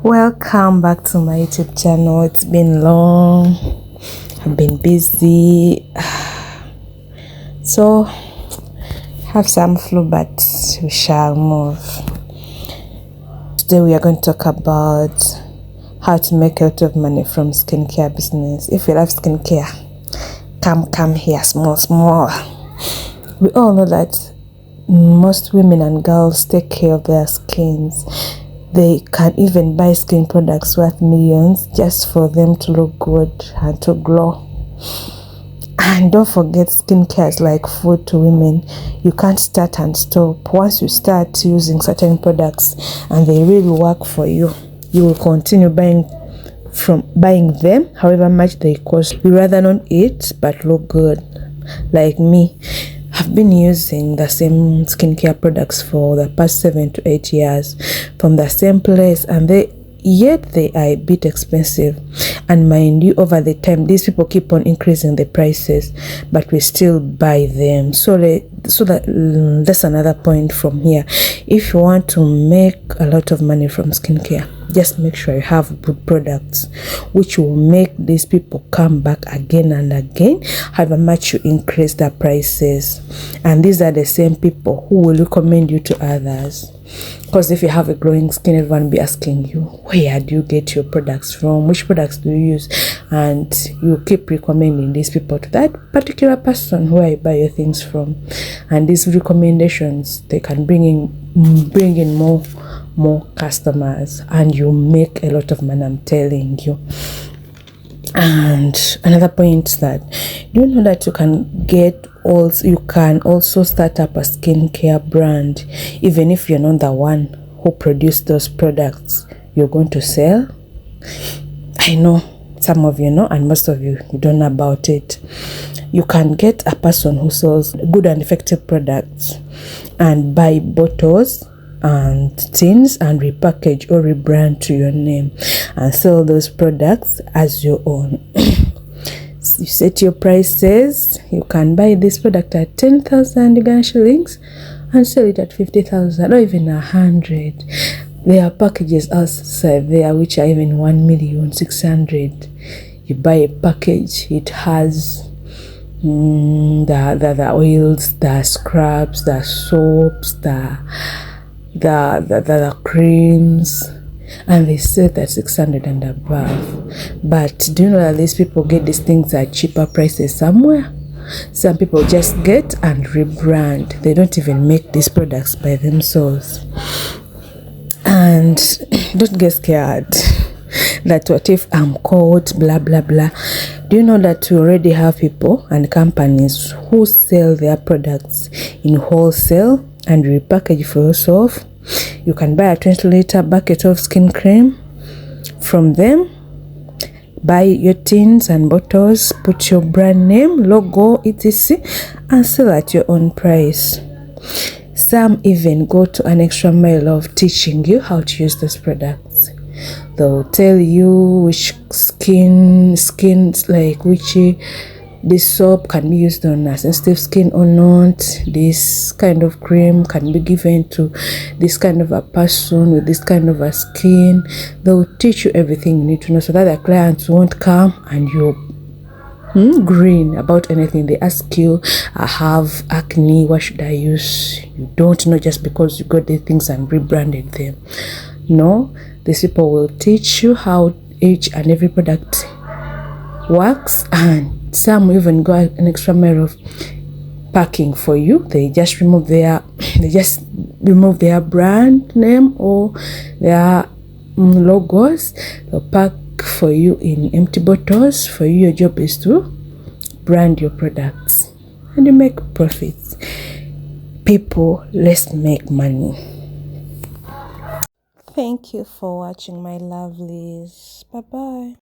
Welcome back to my YouTube channel. It's been long, I've been busy, so have some flu, but we shall move. Today we are going to talk about how to make a lot of money from skincare business. If you love skincare, come here, small. We all know that most women and girls take care of their skins. They can even buy skin products worth millions just for them to look good and to glow. And don't forget, skincare is like food to women. You can't start and stop. Once you start using certain products and they really work for you, you will continue buying them, however much they cost. You rather not eat but look good. Like me, I've been using the same skincare products for the past 7 to 8 years from the same place, and yet they are a bit expensive. And mind you, over the time these people keep on increasing the prices, but we still buy them. So that's another point from here. If you want to make a lot of money from skincare, just make sure you have good products which will make these people come back again and again, however much you increase the prices. And these are the same people who will recommend you to others. Because if you have a glowing skin, everyone will be asking you, where do you get your products from? Which products do you use? And you keep recommending these people to that particular person where you buy your things from. And these recommendations, they can bring in more customers, and you make a lot of money, I'm telling you. And another point is that, do you know that you can also start up a skincare brand, even if you're not the one who produced those products you're going to sell? I know some of you know, and most of you don't know about it. You can get a person who sells good and effective products and buy bottles and tins and repackage or rebrand to your name and sell those products as your own. You set your prices. You can buy this product at 10,000 Uganda shillings and sell it at 50,000 or even 100. There are packages outside there which are even 1,600,000. You buy a package, it has the oils, the scrubs, the soaps, the creams, and they sell at 600 and above. But do you know that these people get these things at cheaper prices somewhere? Some people just get and rebrand. They don't even make these products by themselves. And don't get scared that what if I'm caught, blah blah blah. Do you know that we already have people and companies who sell their products in wholesale and repackage for yourself? You can buy a 20-liter bucket of skin cream from them, buy your tins and bottles, put your brand name, logo, etc., and sell at your own price. Some even go to an extra mile of teaching you how to use those products. They'll tell you which skins, like which this soap can be used on a sensitive skin or not. This kind of cream can be given to this kind of a person with this kind of a skin. They'll teach you everything you need to know so that the clients won't come and you're green about anything. They ask you, I have acne, what should I use? You don't know just because you got the things and rebranded them. No, these people will teach you how each and every product works, and some even go an extra mile of packing for you. They just remove their brand name or their logos. They'll pack for you in empty bottles. For you, your job is to brand your products and you make profits. People, let's make money. Thank you for watching, my lovelies. Bye bye.